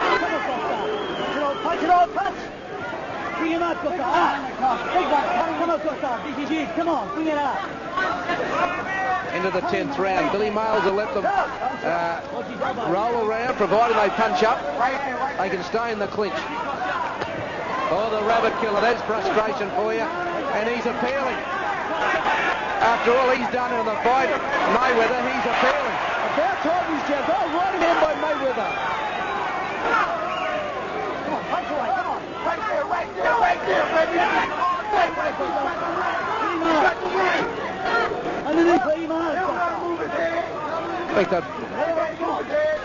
S4: Come on, Costa. Punch it all, punch. Bring him out, Costa. Big one. Come on, Costa. This is it. Come on, bring it out.
S1: into the 10th round. Billy Miles will let them roll around, provided they punch up. They can stay in the clinch. Oh, the rabbit killer, that's frustration for you. And he's appealing. After all he's done in the fight, Mayweather, he's appealing.
S2: About time he's down. That was right in hand by Mayweather.
S4: Come on, punch away, come on. Right there, baby. Underneath, Billy Miles.
S1: I think that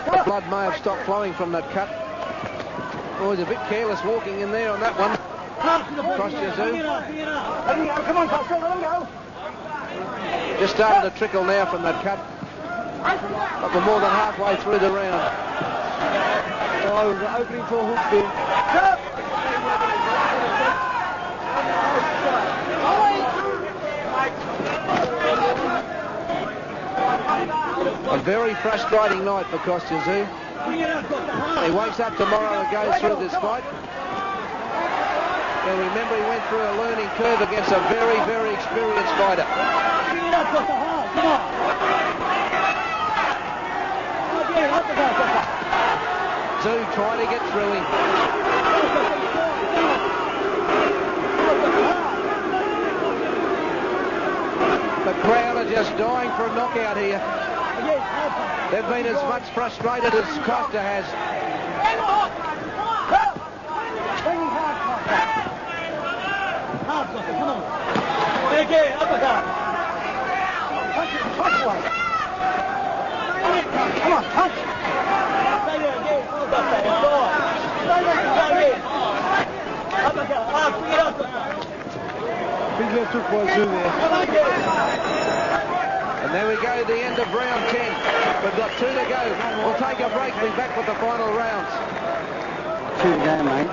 S1: the blood may have stopped flowing from that cut. Oh, he's a bit careless walking in there on that one. Kostya Tszyu.
S4: Come on, Kostya, let him go.
S1: Just starting to trickle now from that cut. But we're more than halfway through the round.
S2: Oh, the opening for a hook there.
S1: A very frustrating night for Kostya Tszyu. He wakes up tomorrow and goes through this fight. Well, remember, he went through a learning curve against a very, very experienced fighter. Tszyu trying to get through him. The crowd are just dying for a knockout here. They've been as much frustrated as Kostya has.
S4: Come on. Okay, uppercut. Punch one. Come on, punch. Stay there, again. Uppercut. Bring it up.
S2: Big left hook by Tszyu there.
S1: And there we go, the end of round 10. We've got 2 to go. We'll take a break. Be back with the final rounds.
S6: 2 to go, mate.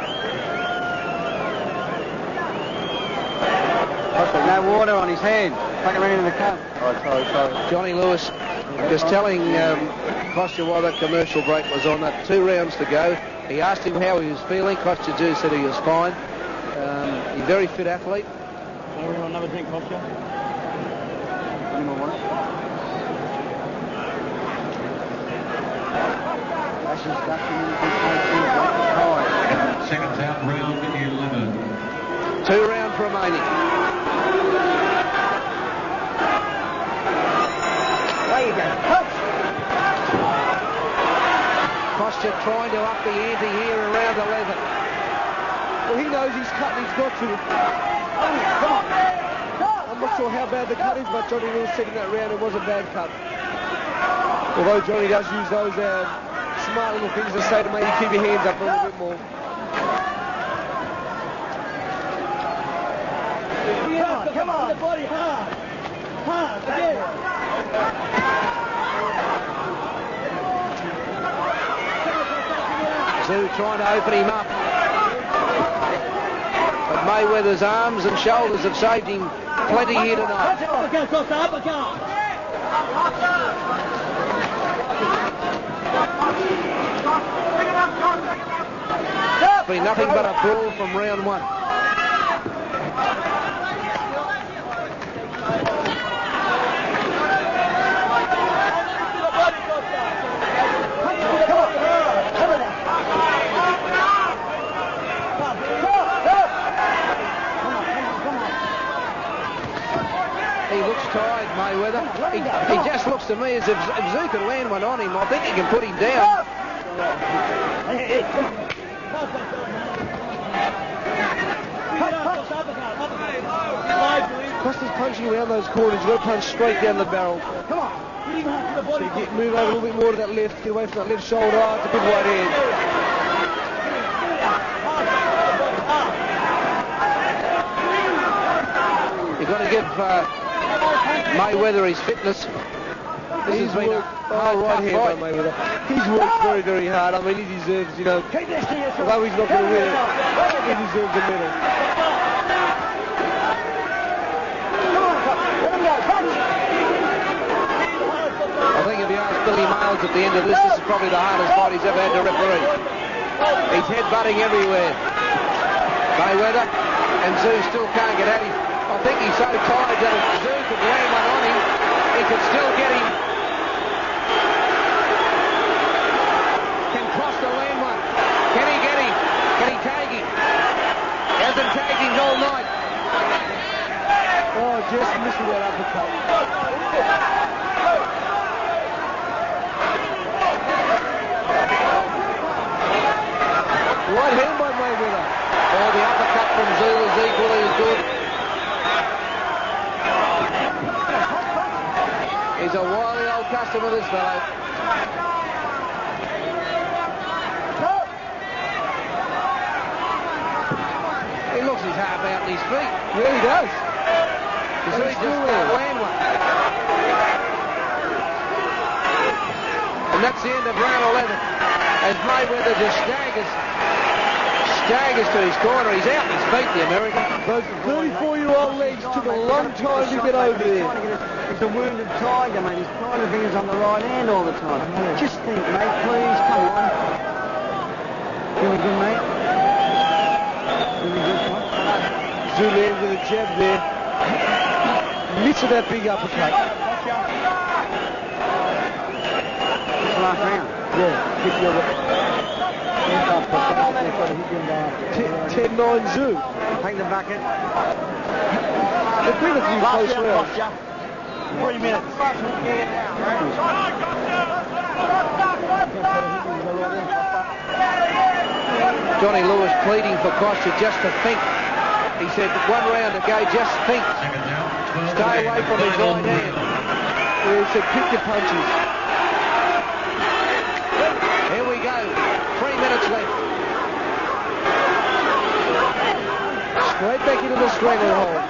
S6: No water on his hand. Take it right into the cup. Oh, sorry.
S1: Johnny Lewis just telling Kostya while that commercial break was on that 2 rounds to go. He asked him how he was feeling. Kostya Tszyu said he was fine. He's a very fit athlete.
S6: Another drink, Kostya. Any more water?
S5: Seconds out, round 11.
S1: 2 rounds remaining.
S4: There you go. Punch.
S1: Kostya trying to up the ante here around 11.
S2: Well, he knows he's cut and he's got to. I'm not sure how bad the cut is, but Johnny Lewis said in that round it was a bad cut. Although Johnny does use those smart little things to say to make you keep your hands up a little bit more.
S4: Come on. The body hard. Again.
S1: Tszyu trying to open him up. But Mayweather's arms and shoulders have saved him plenty here tonight. It's been nothing but a brawl from round 1. He looks tired, Mayweather. He just looks to me as if Tszyu could land one on him. I think he can put him down.
S2: Kostya's punching around those corners. You've got to punch straight down the barrel.
S4: Come on.
S2: So you move over a little bit more to that left. Get away from that left shoulder. Oh, it's a good right hand.
S1: You've got to give Mayweather his fitness. This has been a
S2: right hand by Mayweather. He's worked very, very hard. I mean, he deserves, although he's not going to win it, he deserves a medal.
S1: I think if you ask Billy Miles at the end of this is probably the hardest fight he's ever had to referee. He's headbutting everywhere. Mayweather and Tszyu still can't get at him. I think he's so tired that if Tszyu could land one on him, he he could still get him. Can Costa land one? Can he get him? Can he tag him? Hasn't tagged him all night.
S2: Oh, just missing that uppercut. Right hand by Mayweather.
S1: Oh, the uppercut from Tszyu is equally as good. He's a wily old customer, this fellow. He looks his half out on his feet.
S2: Yeah, he does.
S1: Tszyu just can't land one. And that's the end of round 11. As Mayweather just staggers to his corner. He's out his feet, the American.
S2: Those 34-year-old legs took a long time to get over there.
S6: He's a wounded tiger, mate. He's trying to bring us on the right hand all the time. Just think, mate, please, come on. Really good, mate. Really good, mate.
S2: Tszyu landed with a jab there. Missed that big uppercut.
S6: It's last round.
S2: Yeah, hit the other. 10-9 Tszyu.
S6: Take the bucket.
S2: There's been a few close rounds.
S6: 3 minutes.
S1: Johnny Lewis pleading for Kostya just to think. He said 1 round to go, just think. Stay away from his right hand.
S2: He said pick your punches.
S1: Here we go. 3 minutes left.
S2: Straight back into the stranglehold.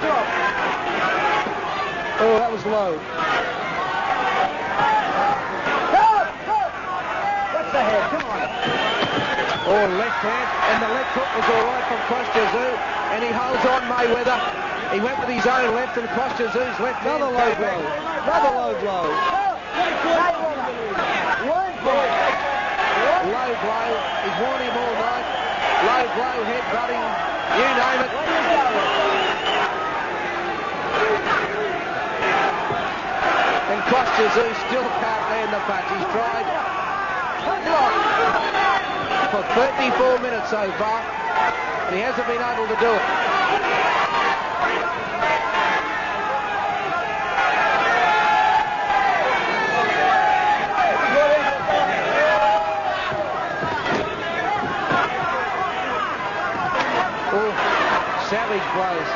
S2: Oh, that was low.
S4: What's the head? Come on.
S1: Oh, left hand, and the left hook was all right from Kostya Tszyu, and he holds on Mayweather. He went with his own left, and Kostya Tszyu's left hand.
S2: Another low blow. Another low blow.
S1: Low blow. He's worn him all night. Low blow, head butting, you name it. And Kostya Tszyu still can't land the punch. He's tried for 34 minutes so far, and he hasn't been able to do it. Oh, savage blows.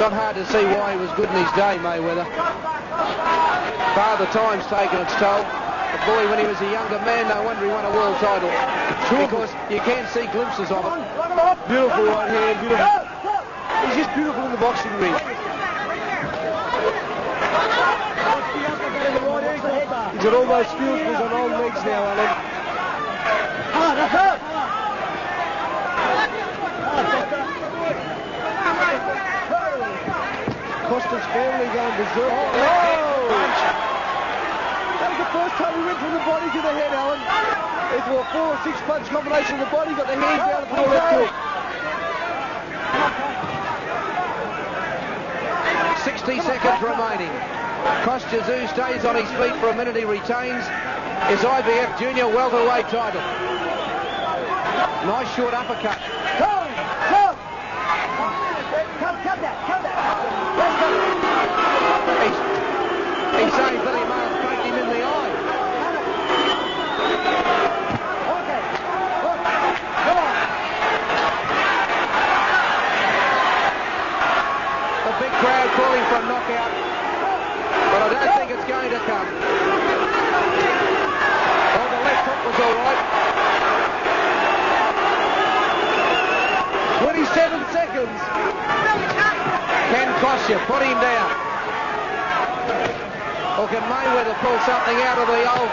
S1: Not hard to see why he was good in his day, Mayweather. Father Time's taken its toll. The boy, when he was a younger man, no wonder he won a world title. Because you can see glimpses of it.
S2: Beautiful right hand, beautiful. He's just beautiful in the boxing ring. He's got all those skills for his old legs now, Alan. Costa's family going berserk. Oh! That was the first time he went from the body to the head, Alan. It's a 4 or 6 punch combination of the body, got the hands down for the left hook.
S1: 60 seconds remaining. Kostya Tszyu stays on his feet for a minute. He retains his IBF junior welterweight title. Nice short uppercut.
S4: Come that.
S1: He's saying Billy Mayo poked him in the eye.
S4: Okay. Come on.
S1: The big crowd calling for a knockout, but I don't think it's going to come. Oh, the left hook was all right.
S2: 27 seconds.
S1: Can Kostya put him down? Or can Mayweather pull something out of the old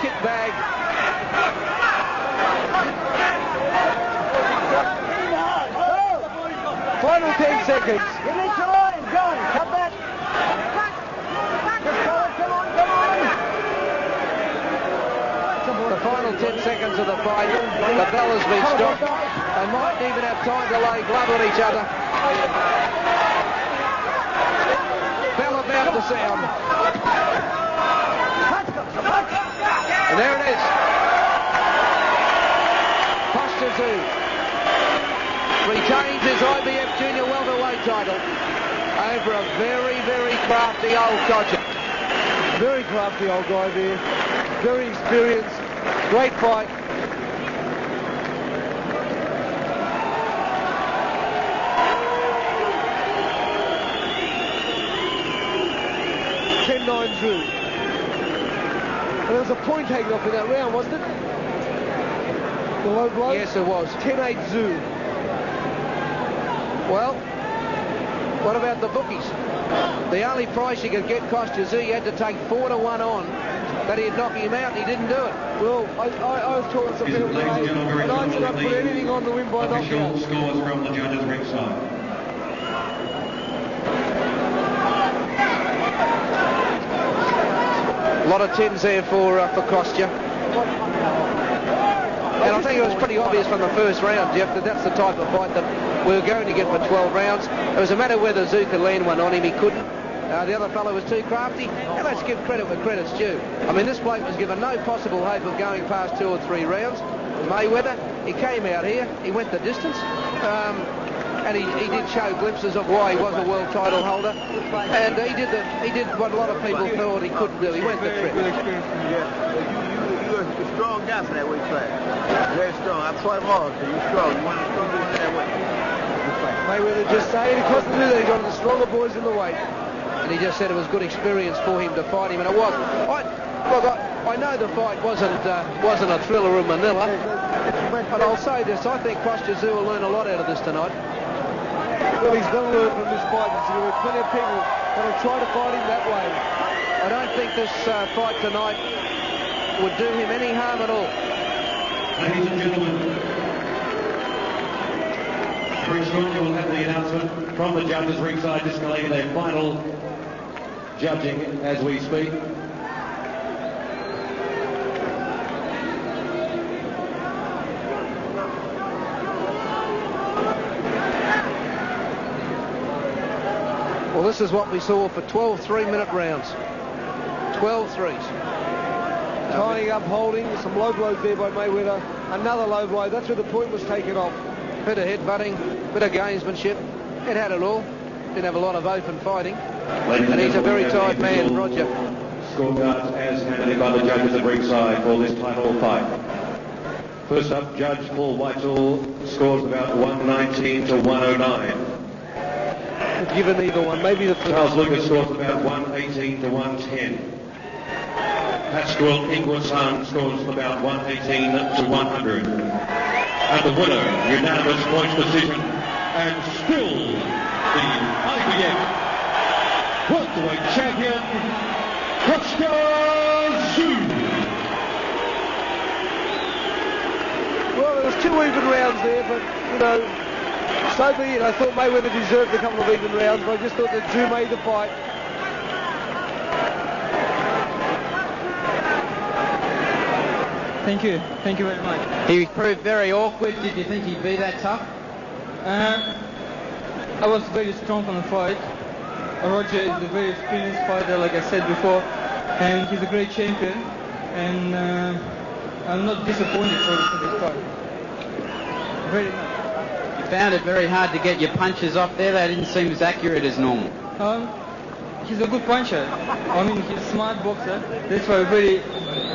S1: kit bag?
S2: Final 10 seconds.
S4: Give me some line, John. Come back. Just go, come on.
S1: The final 10 seconds of the fight. The bell has been stopped. They mightn't even have time to lay glove on each other. Bell about to sound. And there it is. Kostya Tszyu retains his IBF Junior Welterweight title over a very, very crafty old codger.
S2: Very crafty old guy there. Very experienced. Great fight. Drew. And there was a point taken off in that round, wasn't it? The low blow?
S1: Yes, it was.
S2: 10-8 Tszyu.
S1: Well, what about the bookies? The only price you could get Kostya Tszyu, you had to take 4-1 on, that he'd knock him out, and he didn't do it.
S2: Well, I was talking to some people today, and I did not put anything on the win by knockout.
S5: Official scores from the judges' ringside.
S1: A lot of tins there for Kostya. And I think it was pretty obvious from the first round, Jeff, that that's the type of fight that we were going to get for 12 rounds. It was a matter whether Tszyu could land one on him. He couldn't. The other fellow was too crafty. And let's give credit where credit's due. I mean, this bloke was given no possible hope of going past 2 or 3 rounds. Mayweather, he came out here. He went the distance. And he did show glimpses of why he was a world title holder, and he did what a lot of people thought he couldn't do. He went the trip.
S7: Good experience from you. You're a strong guy for that weight class. Very strong. I fought him hard, so you're strong. You want to strong in that weight.
S2: Mayweather just saying because of that he's one of the stronger boys in the weight.
S1: And he just said it was good experience for him to fight him, and it was. I know the fight wasn't a thriller in Manila, but I'll say this: I think Kostya Tszyu will learn a lot out of this tonight.
S2: Well, he's going to learn from this fight. There were plenty of people that will try to fight him that way.
S1: I don't think this fight tonight would do him any harm at all.
S5: Ladies and gentlemen, very shortly we'll have the announcement from the judges ringside displaying their final judging as we speak.
S1: Well, this is what we saw for 12 3-minute rounds. 12 threes.
S2: Tying up, holding, some low blows there by Mayweather. Another low blow. That's where the point was taken off.
S1: Bit of headbutting, bit of gamesmanship. It had it all. Didn't have a lot of open fighting. And he's a very tired man, Roger.
S3: Scorecards as handed by the judges at ringside for this title fight. First up, Judge Paul Whitehall scores about 119 to 109.
S2: Given either one, maybe the first.
S3: Charles Lucas scores about 118 to 110. Pascual Ingwersan scores about 118 to 100. And the winner, unanimous points decision, and still the IBF welterweight champion, Kostya Tszyu.
S2: Well, there was 2 even rounds there, but, you know, so be it. I thought Mayweather deserved a couple of even rounds, but I just thought that Tszyu made the fight.
S8: Thank you very much.
S9: He proved very awkward. Did you think he'd be that tough?
S8: I was very strong on the fight. Roger is a very experienced fighter, like I said before, and he's a great champion, and I'm not disappointed for this fight. Very much.
S9: You found it very hard to get your punches off there. They didn't seem as accurate as normal.
S8: He's a good puncher. I mean, he's a smart boxer. That's why very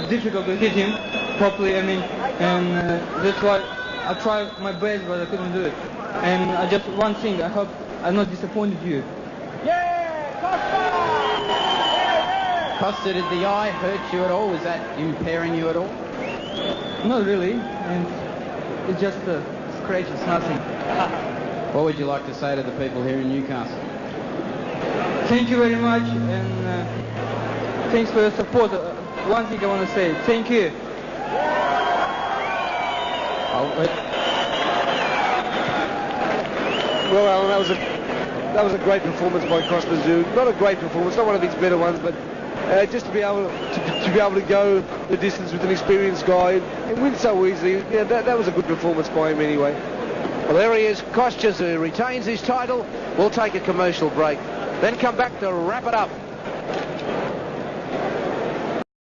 S8: difficult to hit him properly. I mean, and that's why I tried my best, but I couldn't do it. And I just one thing. I hope I'm not disappointed you.
S9: Kostya, did the eye hurt you at all? Was that impairing you at all?
S8: Not really, and it's just a scratch. It's nothing.
S9: What would you like to say to the people here in Newcastle?
S8: Thank you very much, and thanks for your support. One thing I want to say, thank you.
S2: Well, Alan, that was a great performance by Kostya Tszyu. Not a great performance, not one of his better ones, but just to be able to to be able to go the distance with an experienced guy and win so easily. Yeah, that was a good performance by him anyway.
S1: Well, there he is. Kostya Tszyu retains his title. We'll take a commercial break, then come back to wrap it up.